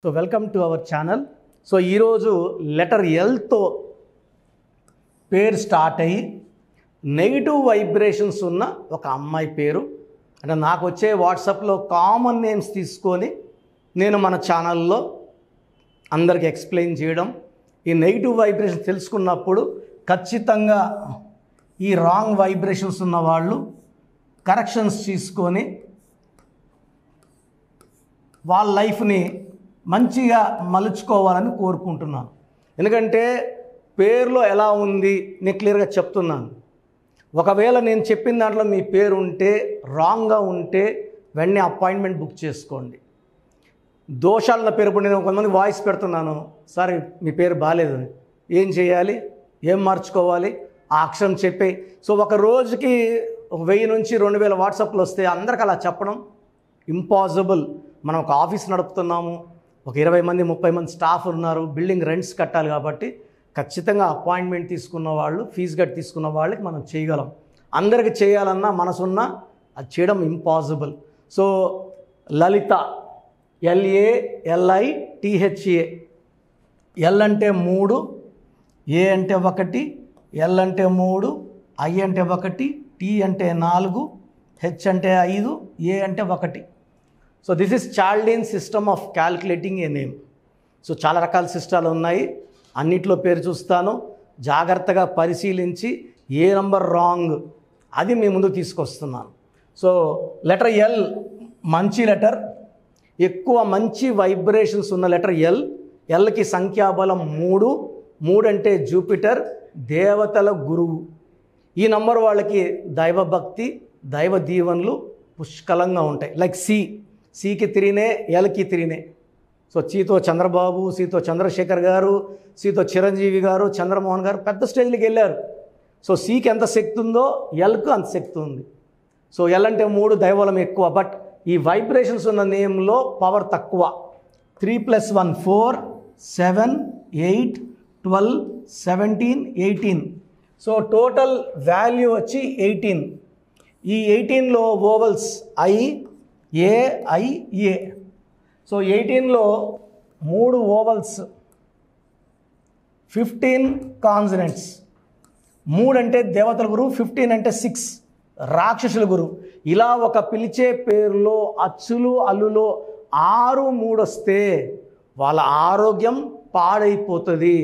So welcome to our channel. So ఈరోజు letter ఎల్తో పేరు start అయ్యి నెగిటివ్ వైబ్రేషన్స్ ఉన్న ఒక అమ్మాయి పేరు అంటే నాకు వచ్చే వాట్సాప్లో కామన్ నేమ్స్ తీసుకొని నేను మన ఛానల్లో అందరికి ఎక్స్ప్లెయిన్ చేయడం, ఈ నెగిటివ్ వైబ్రేషన్స్ తెలుసుకున్నప్పుడు ఖచ్చితంగా ఈ రాంగ్ వైబ్రేషన్స్ ఉన్న వాళ్ళు కరెక్షన్స్ తీసుకొని వాళ్ళ లైఫ్ని మంచిగా మలుచుకోవాలని కోరుకుంటున్నాను. ఎందుకంటే పేరులో ఎలా ఉంది నేను క్లియర్గా చెప్తున్నాను. ఒకవేళ నేను చెప్పిన దాంట్లో మీ పేరు ఉంటే రాంగ్గా ఉంటే వెంటనే అపాయింట్మెంట్ బుక్ చేసుకోండి. దోషాల పేరు కూడా నేను కొంతమంది వాయిస్ పెడుతున్నాను, సార్ మీ పేరు బాగాలేదు, ఏం చేయాలి, ఏం మార్చుకోవాలి, ఆ అక్షరం చెప్పే. సో ఒక రోజుకి 1000 నుంచి 2000 వాట్సాప్లు వస్తే అందరికి అలా చెప్పడం ఇంపాసిబుల్. మనం ఒక ఆఫీస్ నడుపుతున్నాము, ఒక 20 మంది 30 మంది స్టాఫ్ ఉన్నారు, బిల్డింగ్ రెంట్స్ కట్టాలి కాబట్టి ఖచ్చితంగా అపాయింట్మెంట్ తీసుకున్న వాళ్ళు, ఫీజు కట్టి తీసుకున్న వాళ్ళకి మనం చేయగలం. అందరికి చేయాలన్నా మనసున్నా అది చేయడం ఇంపాసిబుల్. సో లలిత, LALITHA, ఎల్ అంటే 3, ఏ అంటే 1, ఎల్ అంటే 3, ఐ అంటే 1, టీ అంటే 4, హెచ్ అంటే 5, ఏ అంటే 1. So this is చాల్డీన్ system of calculating A name. So చాలా రకాల సిస్టాలు ఉన్నాయి, అన్నిట్లో పేరు చూస్తాను, జాగ్రత్తగా పరిశీలించి ఏ నంబర్ రాంగ్ అది మీ ముందు తీసుకొస్తున్నాను. సో లెటర్ ఎల్ మంచి లెటర్, ఎక్కువ మంచి వైబ్రేషన్స్ ఉన్న లెటర్ ఎల్. ఎల్కి సంఖ్యాబలం 3. 3 అంటే జూపిటర్, దేవతల గురువు. ఈ నంబర్ వాళ్ళకి దైవభక్తి, దైవ దీవెనలు పుష్కలంగా ఉంటాయి. లైక్ సికి 3నే, ఎల్కి 3నే. సో సితో చంద్రబాబు, సితో చంద్రశేఖర్ గారు, సితో చిరంజీవి గారు, చంద్రమోహన్ గారు పెద్ద స్టేజ్కి వెళ్ళారు. సో సికి ఎంత శక్తి ఉందో ఎల్కు అంత శక్తి ఉంది. సో ఎల్ అంటే 3 దైవబలం ఎక్కువ, బట్ ఈ వైబ్రేషన్స్ ఉన్న నేమ్లో పవర్ తక్కువ. 3 + 1 4, 7, 8, 12, 17, 18. సో టోటల్ వాల్యూ వచ్చి 18. ఈ 18లో vowels I, A, I, A. So 18లో 3 వోవల్స్, 15 కాన్సనెంట్స్. 3 అంటే దేవతల గురువు, 15 అంటే 6 రాక్షసుల గురువు. ఇలా ఒక పిలిచే పేరులో అచ్చులు అల్లులో 6, 3 వస్తే వాళ్ళ ఆరోగ్యం పాడైపోతుంది.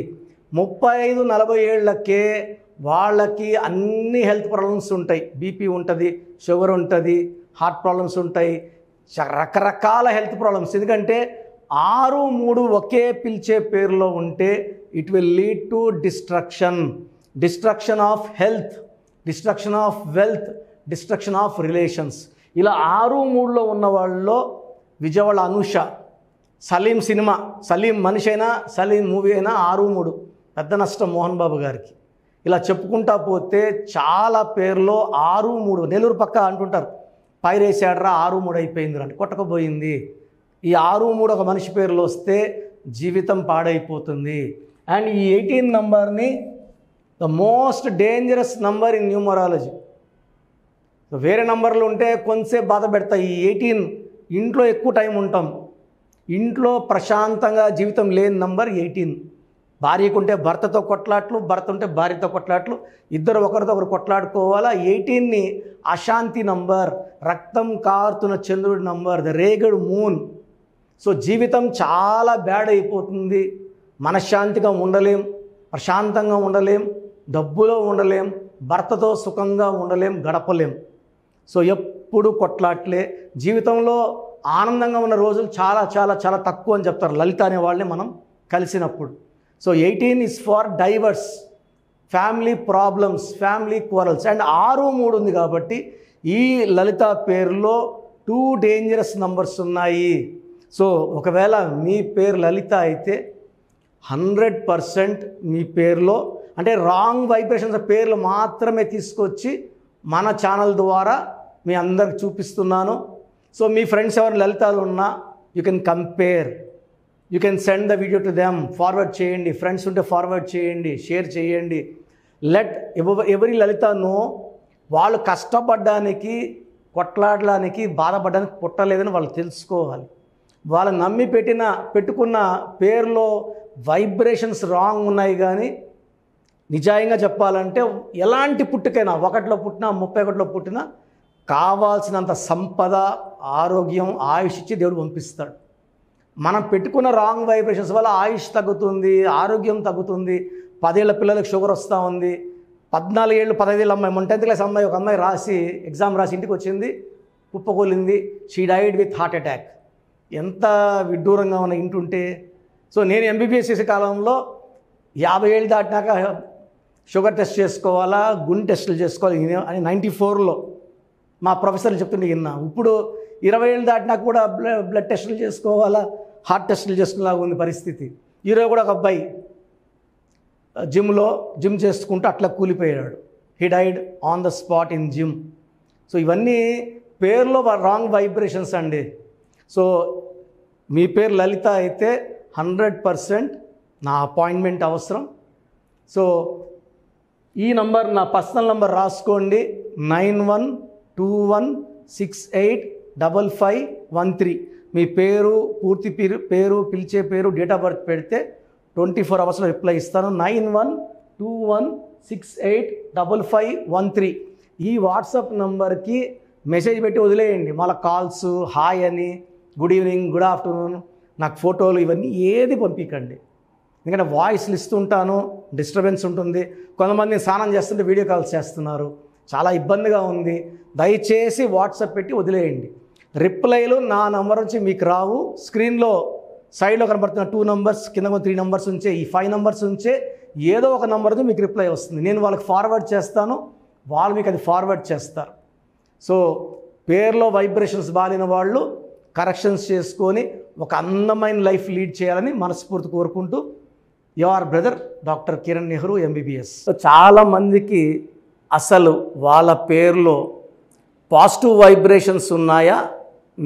35-40 ఏళ్లకే వాళ్ళకి అన్ని హెల్త్ ప్రాబ్లమ్స్ ఉంటాయి. బీపీ ఉంటుంది, షుగర్ ఉంటుంది, హార్ట్ ప్రాబ్లమ్స్ ఉంటాయి, రకరకాల హెల్త్ ప్రాబ్లమ్స్. ఎందుకంటే 6, 3 ఒకే పిలిచే పేరులో ఉంటే it will lead to destruction of health, destruction of wealth, destruction of relations. ఇలా 6, 3లో ఉన్న వాళ్ళలో విజయవాడ అనూష, సలీం సినిమా, సలీం మనిషి అయినా సలీం మూవీ అయినా 6, 3 పెద్ద నష్టం మోహన్ బాబు గారికి. ఇలా చెప్పుకుంటా పోతే చాలా పేర్లో 6, 3. నెల్లూరు పక్క అంటుంటారు, పైరేసాడరా 6, 3 అయిపోయింది అంటే కొట్టకపోయింది. ఈ 6, 3 ఒక మనిషి పేరులో వస్తే జీవితం పాడైపోతుంది. అండ్ ఈ 18 నంబర్ని the most dangerous number in numerology. వేరే నంబర్లు ఉంటే కొంతసేపు బాధ పెడతాయి. ఈ 18 ఇంట్లో ఎక్కువ టైం ఉంటాం, ఇంట్లో ప్రశాంతంగా జీవితం లేని నంబర్ 18. భార్యకుంటే భర్తతో కొట్లాట్లు, భర్త ఉంటే భార్యతో కొట్లాట్లు, ఇద్దరు ఒకరితో ఒకరు కొట్లాడుకోవాలా. 18ని అశాంతి నంబర్, రక్తం కారుతున్న చంద్రుడి number, the Regad moon. So జీవితం చాలా బ్యాడ్ అయిపోతుంది. మనశ్శాంతిగా ఉండలేం, ప్రశాంతంగా ఉండలేం, డబ్బులో ఉండలేం, భర్తతో సుఖంగా ఉండలేం, గడపలేం. సో ఎప్పుడు కొట్లాట్లే. జీవితంలో ఆనందంగా ఉన్న రోజులు చాలా చాలా చాలా తక్కువ అని చెప్తారు లలిత అనే వాళ్ళని మనం కలిసినప్పుడు. So 18 is for divorce, family problems, family quarrels. And 6, 3 ఉంది కాబట్టి ఈ లలిత పేరులో 2 డేంజరస్ నంబర్స్ ఉన్నాయి. సో ఒకవేళ మీ పేరు లలిత అయితే 100% మీ పేరులో అంటే రాంగ్ వైబ్రేషన్స్ పేర్లు మాత్రమే తీసుకొచ్చి మన ఛానల్ ద్వారా మీ అందరికి చూపిస్తున్నాను. సో మీ ఫ్రెండ్స్ ఎవరు లలితాలు ఉన్నా you can compare, you can send the video to them, forward చేయండి. ఫ్రెండ్స్ ఉంటే ఫార్వర్డ్ చేయండి, షేర్ చేయండి. లెట్ ఎవరి లలిత నో వాళ్ళు కష్టపడడానికి, కొట్లాడడానికి, బాధపడడానికి పుట్టలేదని వాళ్ళు తెలుసుకోవాలి. వాళ్ళని నమ్మి పెట్టుకున్న పేరులో వైబ్రేషన్స్ రాంగ్ ఉన్నాయి. కానీ నిజాయంగా చెప్పాలంటే ఎలాంటి పుట్టుకైనా 1లో పుట్టినా 31లో పుట్టినా కావాల్సినంత సంపద, ఆరోగ్యం, ఆయుష్ ఇచ్చి దేవుడు పంపిస్తాడు. మనం పెట్టుకున్న రాంగ్ వైబ్రేషన్స్ వల్ల ఆయుష్ తగ్గుతుంది, ఆరోగ్యం తగ్గుతుంది. 10 ఏళ్ల పిల్లలకు షుగర్ వస్తూ ఉంది. 14 ఏళ్ళు 15 ఏళ్ళ అమ్మాయి, 10th క్లాస్ అమ్మాయి, ఒక అమ్మాయి ఎగ్జామ్ రాసి ఇంటికి వచ్చింది, కుప్పకూలింది. She died with heart attack. ఎంత విడ్డూరంగా ఉన్న ఇంటుంటే. సో నేను ఎంబీబీఎస్ చేసే కాలంలో 50 ఏళ్ళు దాటినాక షుగర్ టెస్ట్ చేసుకోవాలా, గుండె టెస్టులు చేసుకోవాలి అని 94లో మా ప్రొఫెసర్లు చెప్తుంటే విన్నా. ఇప్పుడు 20 ఏళ్ళు దాటినాక కూడా బ్లడ్ టెస్టులు చేసుకోవాలా, హార్ట్ టెస్టులు చేసుకునేలాగా ఉంది పరిస్థితి. ఈరోజు కూడా ఒక అబ్బాయి జిమ్ చేసుకుంటూ అట్లా కూలిపోయాడు. He died on the spot in gym. So ఇవన్నీ పేరులో రాంగ్ వైబ్రేషన్స్ అండి. సో మీ పేరు లలిత అయితే 100% నా అపాయింట్మెంట్ అవసరం. సో ఈ నంబర్ నా పర్సనల్ నంబర్ రాసుకోండి, 9121685513. మీ పూర్తి పేరు, పిలిచే పేరు, డేట్ ఆఫ్ బర్త్ పెడితే 24 అవర్స్లో రిప్లై ఇస్తాను. 9121685513. ఈ వాట్సాప్ నంబర్కి మెసేజ్ పెట్టి వదిలేయండి. మళ్ళీ కాల్స్, హాయ్ అని, గుడ్ ఈవినింగ్, గుడ్ ఆఫ్టర్నూన్, నాకు ఫోటోలు ఇవన్నీ ఏది పంపించండి. ఎందుకంటే వాయిస్లు ఇస్తుంటాను, డిస్టర్బెన్స్ ఉంటుంది. కొంతమంది స్నానం చేస్తుంటే వీడియో కాల్స్ చేస్తున్నారు, చాలా ఇబ్బందిగా ఉంది. దయచేసి వాట్సాప్ పెట్టి వదిలేయండి. రిప్లైలు నా నంబర్ నుంచి మీకు రావు. స్క్రీన్లో సైడ్లో కనబడుతున్న 2 నంబర్స్, కింద 3 నంబర్స్ ఉంచే, ఈ 5 నంబర్స్ ఉంచే ఏదో ఒక నంబర్తో మీకు రిప్లై వస్తుంది. నేను వాళ్ళకి ఫార్వర్డ్ చేస్తాను, వాళ్ళు మీకు అది ఫార్వర్డ్ చేస్తారు. సో పేరులో వైబ్రేషన్స్ బాలిన వాళ్ళు కరెక్షన్స్ చేసుకొని ఒక అందమైన లైఫ్ లీడ్ చేయాలని మనస్ఫూర్తి కోరుకుంటూ, your brother doctor Kiran Nehru MBBS. చాలామందికి అసలు వాళ్ళ పేరులో పాజిటివ్ వైబ్రేషన్స్ ఉన్నాయా,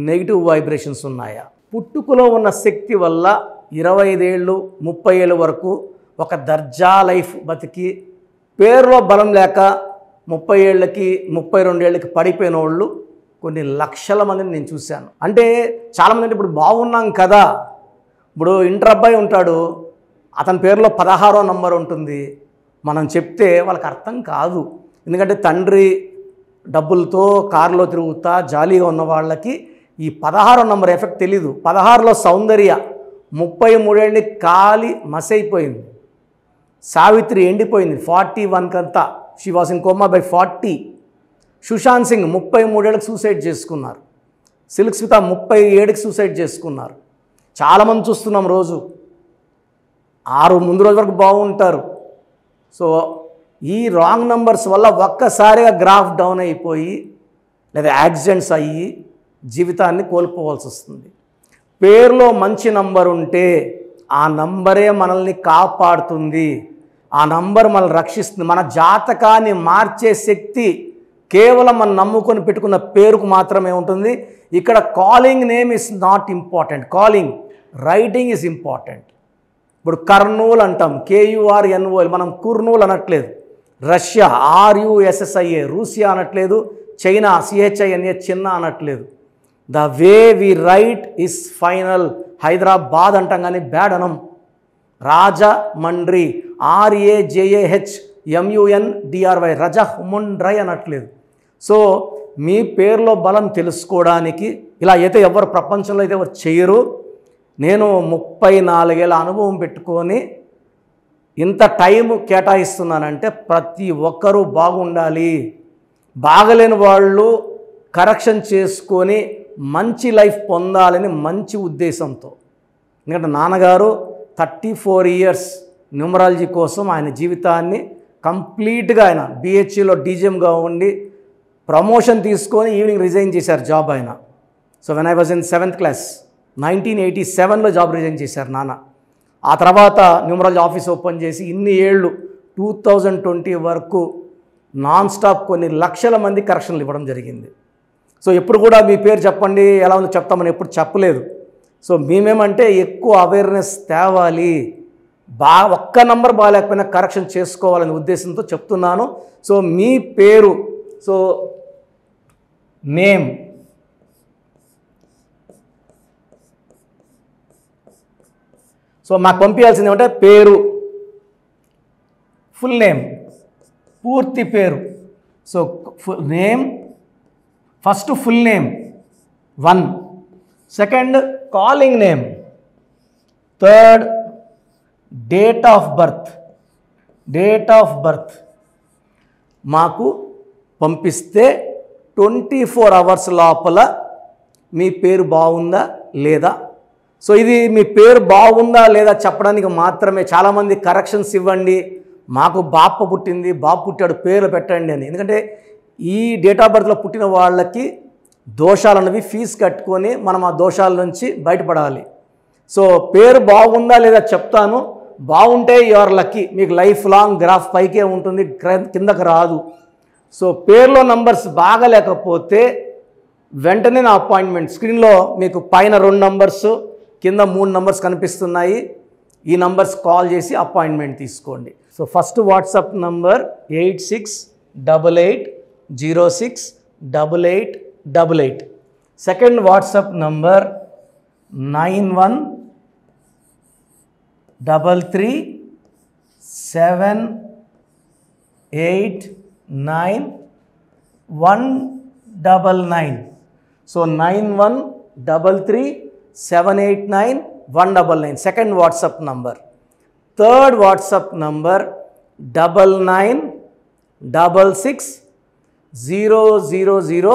నెగిటివ్ వైబ్రేషన్స్ ఉన్నాయా? పుట్టుకలో ఉన్న శక్తి వల్ల 25 ఏళ్ళు 30 ఏళ్ళ వరకు ఒక దర్జా లైఫ్ బతికి, పేరులో బలం లేక 30 ఏళ్ళకి 32 ఏళ్ళకి పడిపోయిన వాళ్ళు కొన్ని లక్షల మందిని నేను చూశాను. అంటే చాలామంది అంటే ఇప్పుడు బాగున్నాం కదా, ఇప్పుడు ఇంటర్ అబ్బాయి ఉంటాడు, అతని పేరులో 16వ నంబర్ ఉంటుంది. మనం చెప్తే వాళ్ళకి అర్థం కాదు. ఎందుకంటే తండ్రి డబ్బులతో కారులో తిరుగుతా జాలీగా ఉన్న వాళ్ళకి ఈ 16వ నంబర్ ఎఫెక్ట్ తెలీదు. 16లో సౌందర్య 33 ఏళ్ళని కాలి మసైపోయింది. సావిత్రి ఎండిపోయింది 41 కంతా, she was in coma by 40. Sushant Singh 33 ఏళ్ళకి సూసైడ్ చేసుకున్నారు. సిల్క్ స్మిత 37కి సూసైడ్ చేసుకున్నారు. చాలామంది చూస్తున్నాం రోజు. 6 ముందు రోజు వరకు బాగుంటారు. సో ఈ రాంగ్ నంబర్స్ వల్ల ఒక్కసారిగా గ్రాఫ్ డౌన్ అయిపోయి లేదా యాక్సిడెంట్స్ అయ్యి జీవితాన్ని కోల్పోవాల్సి వస్తుంది. పేరులో మంచి నంబర్ ఉంటే ఆ నంబరే మనల్ని కాపాడుతుంది, ఆ నంబర్ మనల్ని రక్షిస్తుంది. మన జాతకాన్ని మార్చే శక్తి కేవలం మనం నమ్ముకొని పెట్టుకున్న పేరుకు మాత్రమే ఉంటుంది. ఇక్కడ calling name is not important, calling writing is important. ఇప్పుడు కర్నూలు అంటాం, KURNOL, మనం కుర్నూలు అనట్లేదు. రష్యా RUSSIA, రూసియా అనట్లేదు. చైనా CHINA, చిన్న అనట్లేదు. The way we write is final. Hyderabad అంటాం కానీ బ్యాడ్ అనం. రాజమండ్రి RAJAHMUNDRY, రజహ్ముండ్రై అనట్లేదు. సో మీ పేరులో బలం తెలుసుకోవడానికి ఇలా అయితే ఎవరు ప్రపంచంలో అయితే ఎవరు చేయరు. నేను 34 ఏళ్ళ అనుభవం పెట్టుకొని ఇంత టైం కేటాయిస్తున్నానంటే ప్రతి ఒక్కరూ బాగుండాలి. బాగలేని వాళ్ళు కరెక్షన్ చేసుకొని మంచి లైఫ్ పొందాలని మంచి ఉద్దేశంతో. ఎందుకంటే నాన్నగారు 34 ఇయర్స్ న్యూమరాలజీ కోసం ఆయన జీవితాన్ని కంప్లీట్గా ఆయన BHEలో DGMగా ఉండి ప్రమోషన్ తీసుకొని ఈవినింగ్ రిజైన్ చేశారు జాబ్ ఆయన. So when I was in 7th class 1987లో జాబ్ రిజైన్ చేశారు నాన్న. ఆ తర్వాత న్యూమరాలజీ ఆఫీస్ ఓపెన్ చేసి ఇన్ని ఏళ్ళు 2020 వరకు నాన్ స్టాప్ కొన్ని లక్షల మంది కరెక్షన్లు ఇవ్వడం జరిగింది. సో ఎప్పుడు కూడా మీ పేరు చెప్పండి ఎలా ఉందో చెప్తామని ఎప్పుడు చెప్పలేదు. సో మేమేమంటే ఎక్కువ అవేర్నెస్ తేవాలి, ఒక్క నంబర్ బాగాలేకపోయినా కరెక్షన్ చేసుకోవాలనే ఉద్దేశంతో చెప్తున్నాను. సో మీ పేరు, సో నేమ్, సో మాకు పంపించాల్సింది ఏమంటే పేరు, ఫుల్ నేమ్, పూర్తి పేరు. So name, first full name 1, second calling name, third date of birth మాకు పంపిస్తే 24 hours లోపల మీ పేరు బాగుందా లేదా. సో ఇది మీ పేరు బాగుందా లేదా చెప్పడానికి మాత్రమే. చాలామంది కరెక్షన్స్ ఇవ్వండి, మాకు బాప పుట్టింది, బాబు పుట్టాడు, పేర్లు పెట్టండి అని. ఎందుకంటే ఈ డేట్ ఆఫ్ బర్త్లో పుట్టిన వాళ్ళకి దోషాలు అన్నవి ఫీజు కట్టుకొని మనం ఆ దోషాల నుంచి బయటపడాలి. సో పేరు బాగుందా లేదా చెప్తాను. బాగుంటే యువర్ లక్కీ, మీకు లైఫ్ లాంగ్ గ్రాఫ్ పైకే ఉంటుంది, కిందకు రాదు. సో పేరులో నంబర్స్ బాగలేకపోతే వెంటనే నా అపాయింట్మెంట్, స్క్రీన్లో మీకు పైన 2 numbers కింద 3 numbers కనిపిస్తున్నాయి. ఈ నంబర్స్ కాల్ చేసి అపాయింట్మెంట్ తీసుకోండి. So first WhatsApp number 8688068888. Second WhatsApp number 9133789199. So 9133789199 second WhatsApp number. Third WhatsApp number 9966000317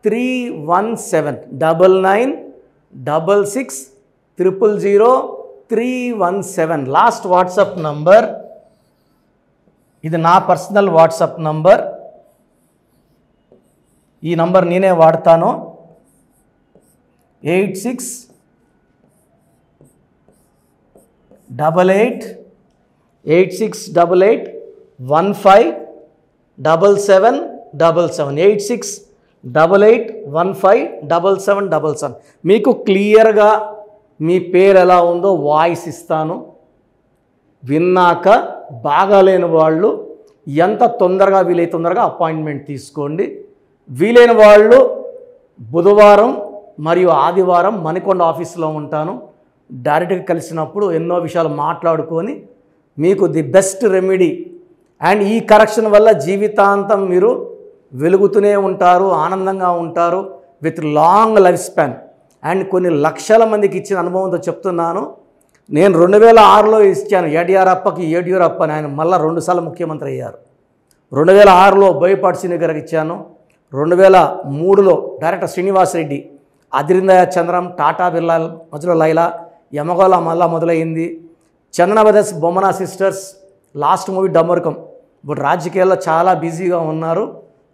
9966000317 last WhatsApp number. ఇది నా పర్సనల్ వాట్సాప్ నంబర్, ఈ నంబర్ నేనే వాడతాను. 8688157777 8688157777. మీకు క్లియర్గా మీ పేరు ఎలా ఉందో వాయిస్ ఇస్తాను. విన్నాక బాగాలేని వాళ్ళు ఎంత తొందరగా వీలైతే తొందరగా అపాయింట్మెంట్ తీసుకోండి. వీలైన వాళ్ళు బుధవారం మరియు ఆదివారం మణికొండ ఆఫీస్లో ఉంటాను. డైరెక్ట్గా కలిసినప్పుడు ఎన్నో విషయాలు మాట్లాడుకొని మీకు ది బెస్ట్ రెమెడీ అండ్ ఈ కరెక్షన్ వల్ల జీవితాంతం మీరు వెలుగుతూనే ఉంటారు, ఆనందంగా ఉంటారు, with long life span. And కొన్ని లక్షల మందికి ఇచ్చిన అనుభవంతో చెప్తున్నాను. నేను 2006లో ఇచ్చాను యడ్యూరప్ప అని, ఆయన మళ్ళీ 2 సార్లు ముఖ్యమంత్రి అయ్యారు. 2006లో బోయపాటి శ్రీని గారికి ఇచ్చాను. 2003లో డైరెక్టర్ శ్రీనివాస్ రెడ్డి, అదిరిందయ చంద్రం, టాటా బిర్లా మధ్యలో లైలా, యమగోళ మళ్ళా మొదలైంది. Chandana brothers, Bommana sisters, last movie Damarukam. ఇప్పుడు రాజకీయాల్లో చాలా బిజీగా ఉన్నారు,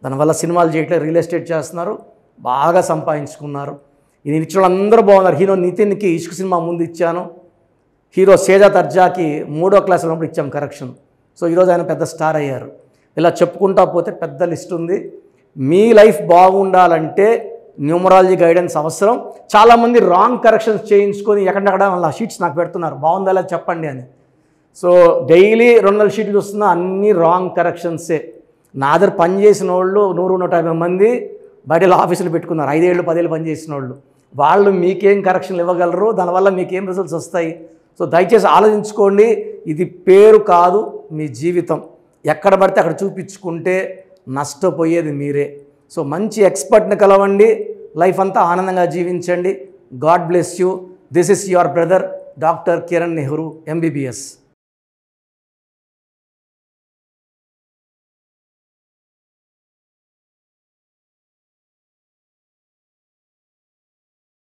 దానివల్ల సినిమాలు చేయట్లేదు, రియల్ ఎస్టేట్ చేస్తున్నారు, బాగా సంపాదించుకున్నారు. ఇది ఇచ్చిన వాళ్ళందరూ బాగున్నారు. హీరో నితిన్కి ఇష్క్ సినిమా ముందు ఇచ్చాను. హీరో సేజా తర్జాకి 3వ క్లాస్ ఉన్నప్పుడు ఇచ్చాం కరెక్షన్. సో ఈరోజు ఆయన పెద్ద స్టార్ అయ్యారు. ఇలా చెప్పుకుంటా పోతే పెద్ద లిస్ట్ ఉంది. మీ లైఫ్ బాగుండాలంటే న్యూమరాలజీ గైడెన్స్ అవసరం. చాలామంది రాంగ్ కరెక్షన్స్ చేయించుకొని ఎక్కడెక్కడ వాళ్ళ షీట్స్ నాకు పెడుతున్నారు, బాగుందా లేదా చెప్పండి అని. సో డైలీ 200 షీట్లు చూస్తున్నా, అన్నీ రాంగ్ కరెక్షన్సే. నా దగ్గర పనిచేసిన వాళ్ళు 100-150 మంది బయట ఆఫీసులు పెట్టుకున్నారు, 5 ఏళ్ళు 10 ఏళ్ళు పనిచేసిన వాళ్ళు. వాళ్ళు మీకేం కరెక్షన్లు ఇవ్వగలరు, దానివల్ల మీకేం రిజల్ట్స్ వస్తాయి. సో దయచేసి ఆలోచించుకోండి. ఇది పేరు కాదు, మీ జీవితం. ఎక్కడ పడితే అక్కడ చూపించుకుంటే నష్టపోయేది మీరే. సో మంచి ఎక్స్పర్ట్ని కలవండి, లైఫ్ అంతా ఆనందంగా జీవించండి. God bless you. This is your brother doctor Kiran Nehru, MBBS.